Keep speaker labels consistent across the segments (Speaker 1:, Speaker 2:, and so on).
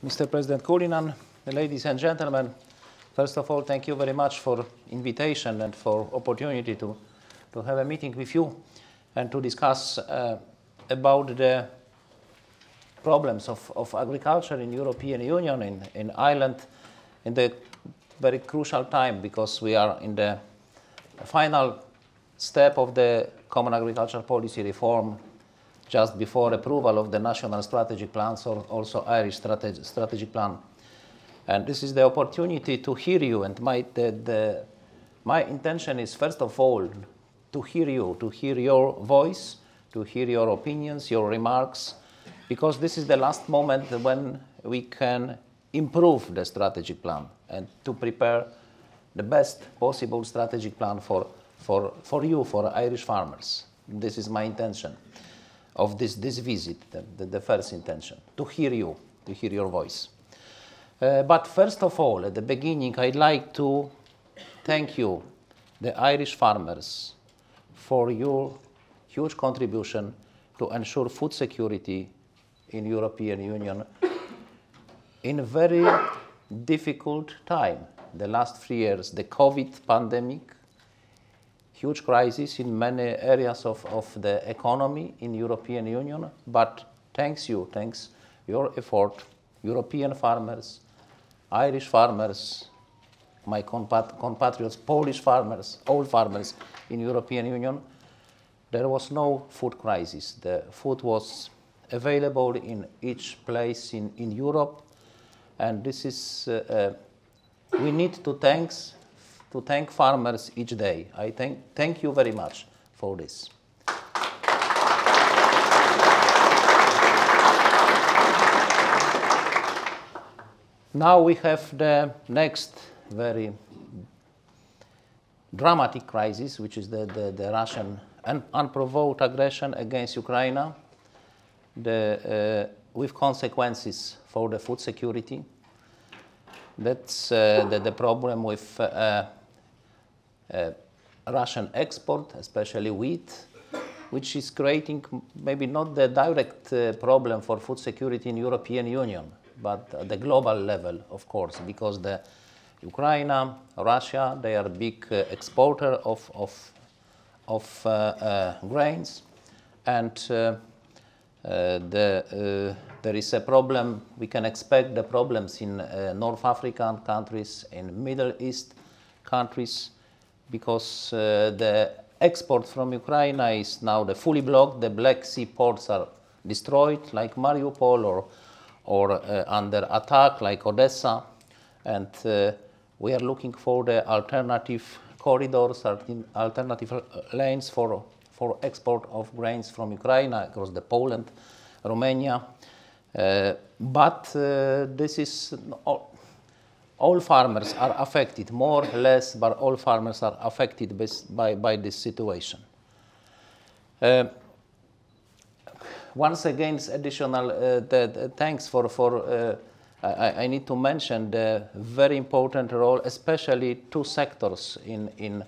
Speaker 1: Mr. President Cullinan, ladies and gentlemen, first of all, thank you very much for invitation and for opportunity to have a meeting with you and to discuss about the problems of agriculture in European Union, in Ireland, in the very crucial time, because we are in the final step of the Common Agricultural Policy reform, just before approval of the national strategic plans, or also Irish strategic plan. And this is the opportunity to hear you, and my intention is, first of all, to hear you, to hear your voice, to hear your opinions, your remarks, because this is the last moment when we can improve the strategic plan and to prepare the best possible strategic plan for you, for Irish farmers. This is my intention of this visit, the first intention, to hear you, to hear your voice. But first of all, at the beginning, I'd like to thank you, the Irish farmers, for your huge contribution to ensure food security in European Union in a very difficult time. The last 3 years, the COVID pandemic, huge crisis in many areas of the economy in European Union, but thanks your effort, European farmers, Irish farmers, my compatriots, Polish farmers, all farmers in European Union, there was no food crisis. The food was available in each place in Europe, and this is, we need to thank farmers each day. I thank you very much for this. Now we have the next very dramatic crisis, which is the Russian unprovoked aggression against Ukraine, with consequences for the food security. That's the problem with Russian export, especially wheat, which is creating maybe not the direct problem for food security in European Union, but at the global level, of course, because the Ukraine, Russia, they are big exporter of grains, and there is a problem. We can expect the problems in North African countries, in Middle East countries, because the export from Ukraine is now fully blocked. The Black Sea ports are destroyed, like Mariupol, or under attack, like Odessa, and we are looking for the alternative corridors, alternative lanes for export of grains from Ukraine across the Poland, Romania. But this is all farmers are affected, more or less, but all farmers are affected by this situation. Once again, additional thanks for I need to mention the very important role, especially two sectors in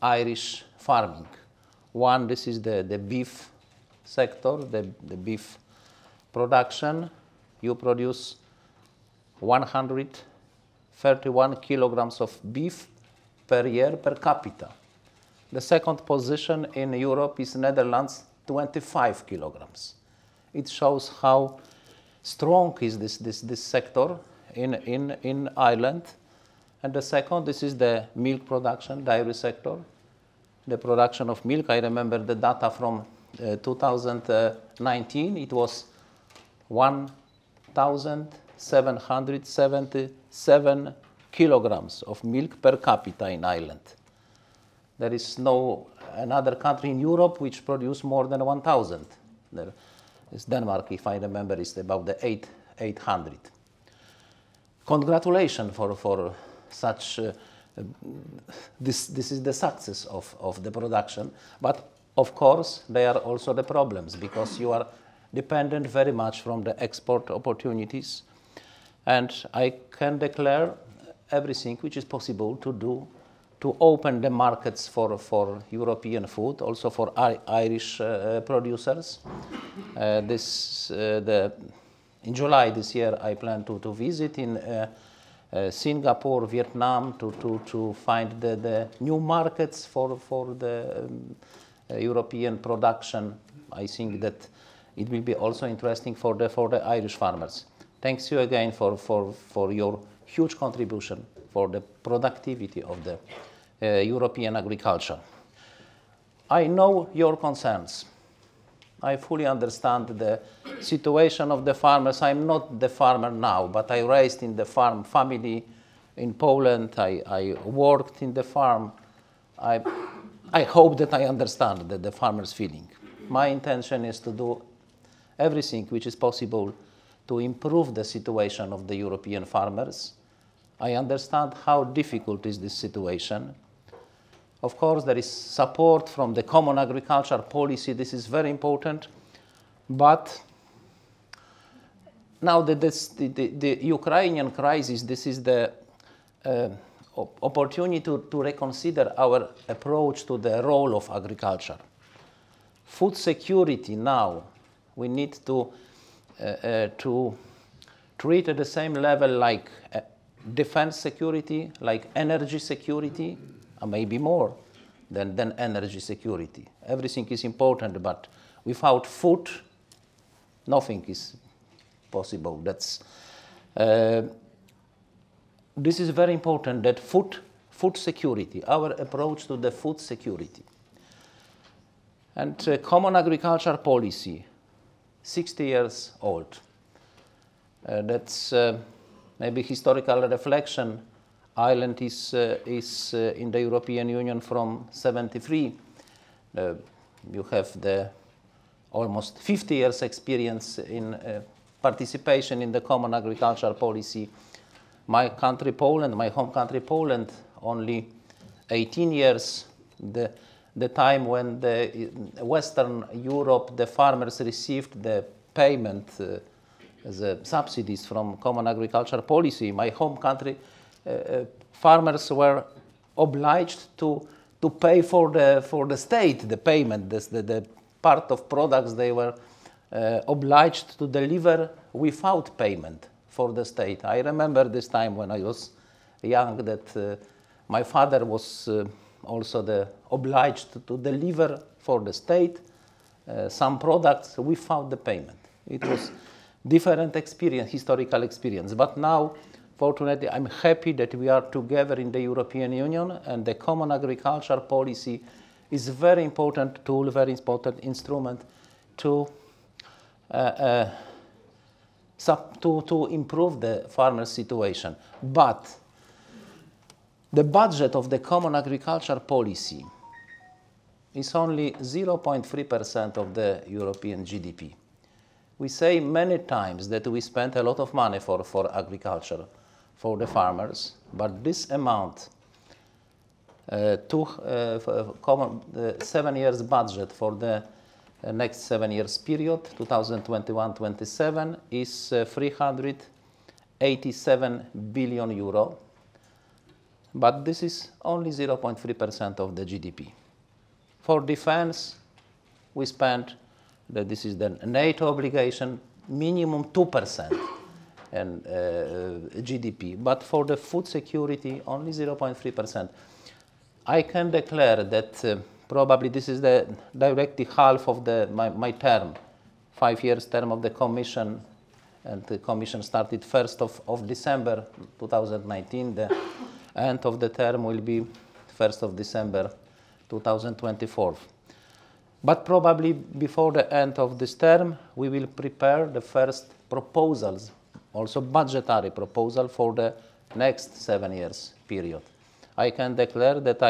Speaker 1: Irish farming. One, this is the beef sector, the beef production. You produce 131 kilograms of beef per year per capita. The second position in Europe is Netherlands, 25 kilograms. It shows how strong is this sector in Ireland. And the second, this is the milk production, dairy sector. The production of milk, I remember the data from 2019, it was 1,777 kilograms of milk per capita in Ireland. There is no another country in Europe which produce more than 1,000. There is Denmark, if I remember, is about the 800. Congratulations for such. This is the success of the production, but of course there are also the problems, because you are dependent very much from the export opportunities, and I can declare everything which is possible to do to open the markets for European food, also for Irish producers. in July this year, I plan to visit in Singapore, Vietnam, to find the new markets for the European production. I think that it will be also interesting for the Irish farmers. Thanks you again for your huge contribution for the productivity of the European agriculture. I know your concerns. I fully understand the situation of the farmers. I'm not the farmer now, but I raised in the farm family in Poland. I worked in the farm. I hope that I understand the farmer's feeling. My intention is to do everything which is possible to improve the situation of the European farmers. I understand how difficult is this situation. Of course, there is support from the common agriculture policy. This is very important. But now that the Ukrainian crisis, this is the opportunity to reconsider our approach to the role of agriculture. Food security now, we need to treat at the same level like defense security, like energy security, maybe more than energy security. Everything is important, but without food, nothing is possible. This is very important, that food security, our approach to the food security. And common agriculture policy, 60 years old. That's maybe historical reflection. Ireland is in the European Union from 1973. You have the almost 50 years experience in participation in the common agricultural policy. My country, Poland, my home country, Poland, only 18 years. The time when the Western Europe, the farmers received the payment, the subsidies from common agricultural policy. My home country, farmers were obliged to pay for the state the payment. The part of products they were obliged to deliver without payment for the state. I remember this time when I was young that my father was also obliged to deliver for the state some products without the payment. It was different experience, historical experience. But now, fortunately, I'm happy that we are together in the European Union, and the common agriculture policy is a very important tool, very important instrument to improve the farmer's situation. But the budget of the common agriculture policy is only 0.3% of the European GDP. We say many times that we spend a lot of money for agriculture, for the farmers, but this amount, 7 years budget for the next 7 years period, 2021-27, is 387 billion euro. But this is only 0.3% of the GDP. For defense, we spend, this is the NATO obligation, minimum 2% and GDP. But for the food security, only 0.3%. I can declare that probably this is directly half of my term, 5 years term of the Commission, and the Commission started 1st of December 2019. The end of the term will be 1st of December 2024. But probably before the end of this term, we will prepare the first proposals, also budgetary proposal for the next 7 years period. I can declare that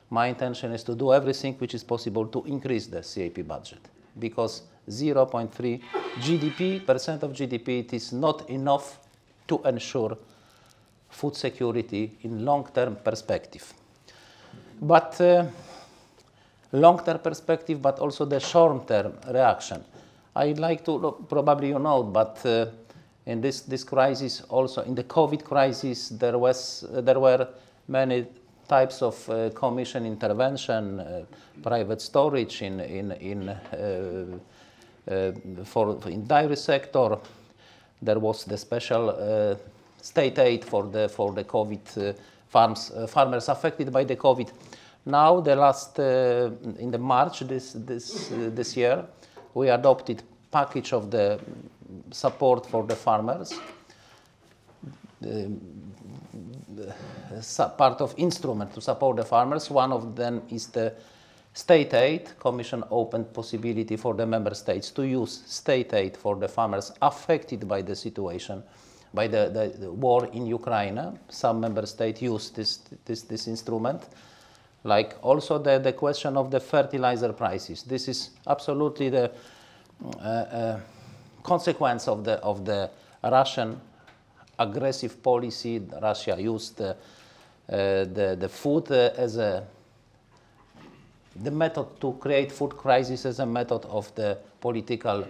Speaker 1: my intention is to do everything which is possible to increase the CAP budget, because 0.3% of GDP, it is not enough to ensure food security in long-term perspective. But long-term perspective, but also the short-term reaction. I'd like to, probably you know, but in this crisis, also in the COVID crisis, there were many types of Commission intervention, private storage in dairy sector. there was the special state aid for the COVID farmers affected by the COVID. Now, in the March this year, we adopted package of the support for the farmers. Part of instrument to support the farmers. One of them is the state aid. Commission opened possibility for the member states to use state aid for the farmers affected by the situation, by the war in Ukraine. Some member states use this instrument. Like also the question of the fertilizer prices. This is absolutely the consequence of the Russian aggressive policy. Russia used the food as the method to create food crisis, as a method of the political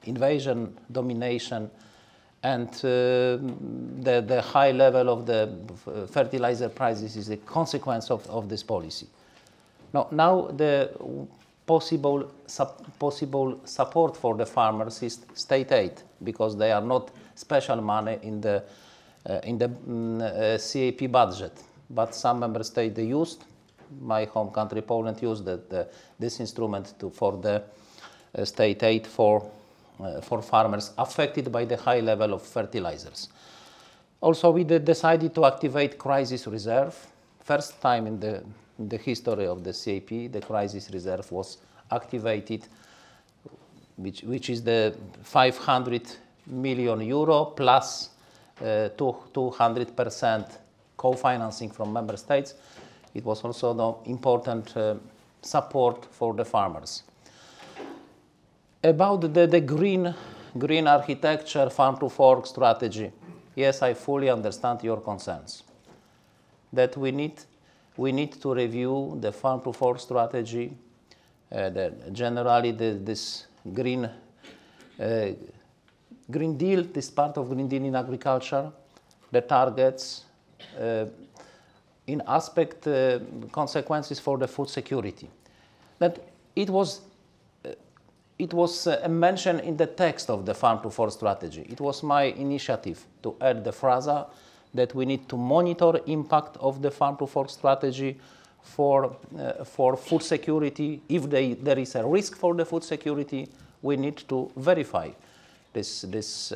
Speaker 1: invasion, domination, and the high level of the fertilizer prices is a consequence of this policy. Now the possible support for the farmers is state aid, because they are not special money in the CAP budget. But some member states, they used, my home country Poland used this instrument for the state aid for farmers affected by the high level of fertilizers. Also, we decided to activate crisis reserve. First time in the history of the CAP, the crisis reserve was activated, which is the 500 million euro plus 200% co-financing from member states. It was also the important support for the farmers. About the green architecture, farm to fork strategy, yes, I fully understand your concerns. That we need to review the farm to fork strategy. Generally, this Green Deal, this part of Green Deal in agriculture, the targets, in aspect consequences for the food security. That it was mentioned in the text of the Farm to Fork strategy. It was my initiative to add the phrase that we need to monitor impact of the Farm to Fork strategy for food security. If there is a risk for the food security, we need to verify this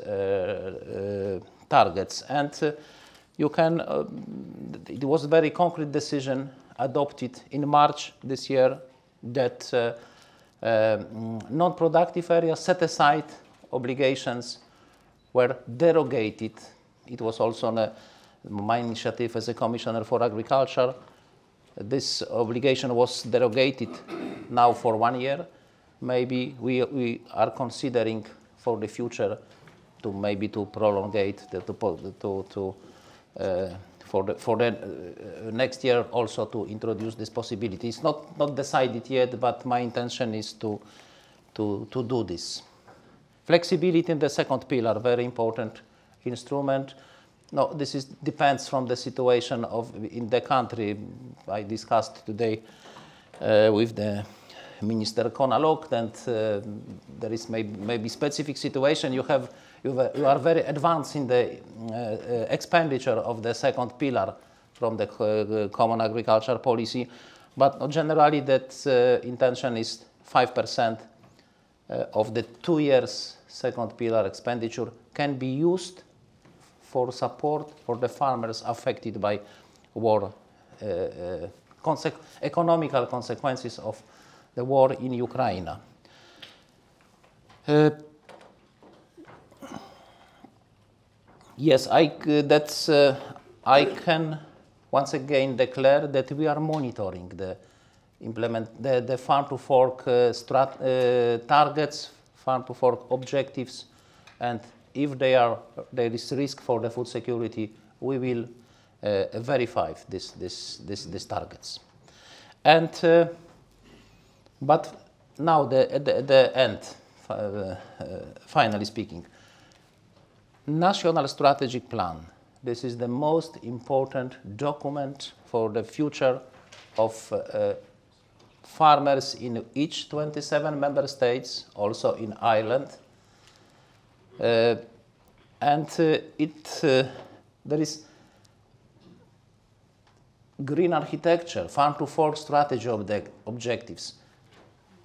Speaker 1: targets. And you can, it was a very concrete decision adopted in March this year that non-productive areas set aside obligations were derogated. It was also my initiative as a Commissioner for Agriculture. This obligation was derogated now for 1 year. Maybe we are considering for the future to maybe to prolongate for the next year also to introduce this possibility. It's not decided yet, but my intention is to do this. Flexibility in the second pillar, very important instrument. No, this depends from the situation in the country. I discussed today with the Minister Konalok, and there is maybe specific situation. You are very advanced in the expenditure of the second pillar from the Common Agriculture Policy, but generally that intention is 5% of the 2 years second pillar expenditure can be used for support for the farmers affected by war, economical consequences of the war in Ukraine. Yes, I can once again declare that we are monitoring the farm to fork targets, farm to fork objectives, and if there is risk for the food security, we will verify these targets. And but now at the end, finally speaking, National Strategic Plan. This is the most important document for the future of farmers in each 27 member states, also in Ireland. There is green architecture, farm to fork strategy objectives.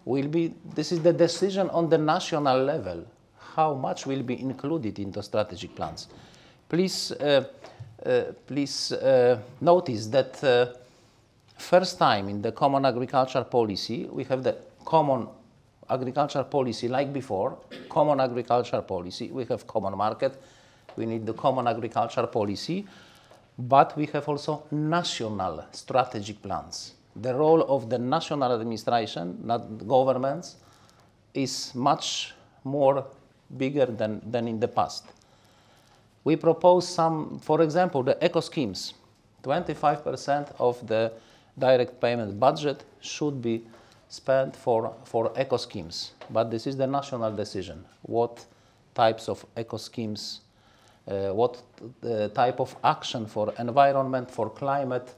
Speaker 1: This is the decision on the national level, how much will be included in the strategic plans. Please notice that first time in the common agricultural policy, we have the common agricultural policy like before, common agricultural policy, we have common market, we need the common agricultural policy, but we have also national strategic plans. The role of the national administration, not governments, is much more bigger than in the past. We propose some, for example, the eco schemes. 25% of the direct payment budget should be spent for eco schemes, but this is the national decision. What types of eco schemes, what type of action for environment, for climate,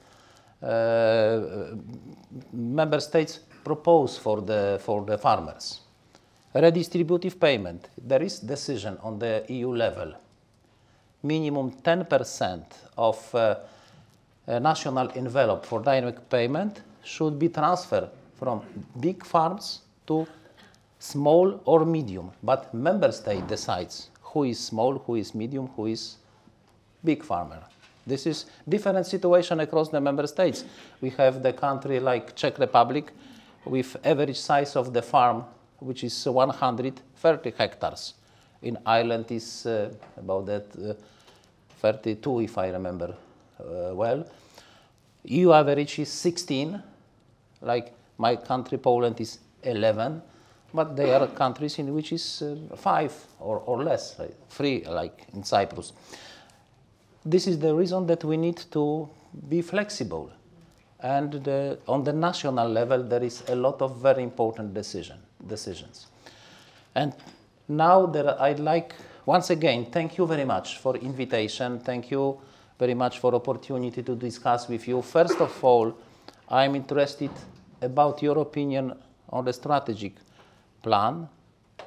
Speaker 1: member states propose for the farmers. Redistributive payment, there is decision on the EU level. Minimum 10% of national envelope for direct payment should be transferred from big farms to small or medium, but member state decides who is small, who is medium, who is big farmer. This is different situation across the member states. We have the country like Czech Republic with average size of the farm which is 130 hectares. In Ireland is about that 32 if I remember well. EU average is 16, like my country Poland is 11, but there are countries in which is 5 or less, like 3 like in Cyprus. This is the reason that we need to be flexible. And on the national level, there is a lot of very important decisions. And now I'd like, once again, thank you very much for invitation. Thank you very much for opportunity to discuss with you. First of all, I'm interested about your opinion on the strategic plan,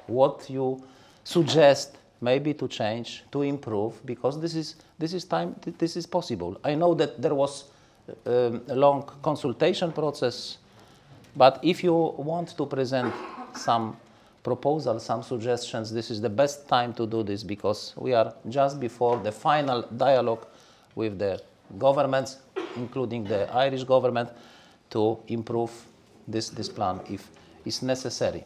Speaker 1: what you suggest maybe to change, to improve, because this is possible. I know that there was a long consultation process, but if you want to present some proposals, some suggestions, this is the best time to do this, because we are just before the final dialogue with the governments, including the Irish government, to improve this plan if it's necessary.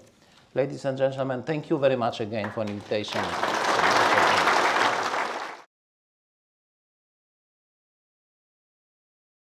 Speaker 1: Ladies and gentlemen, thank you very much again for the invitation.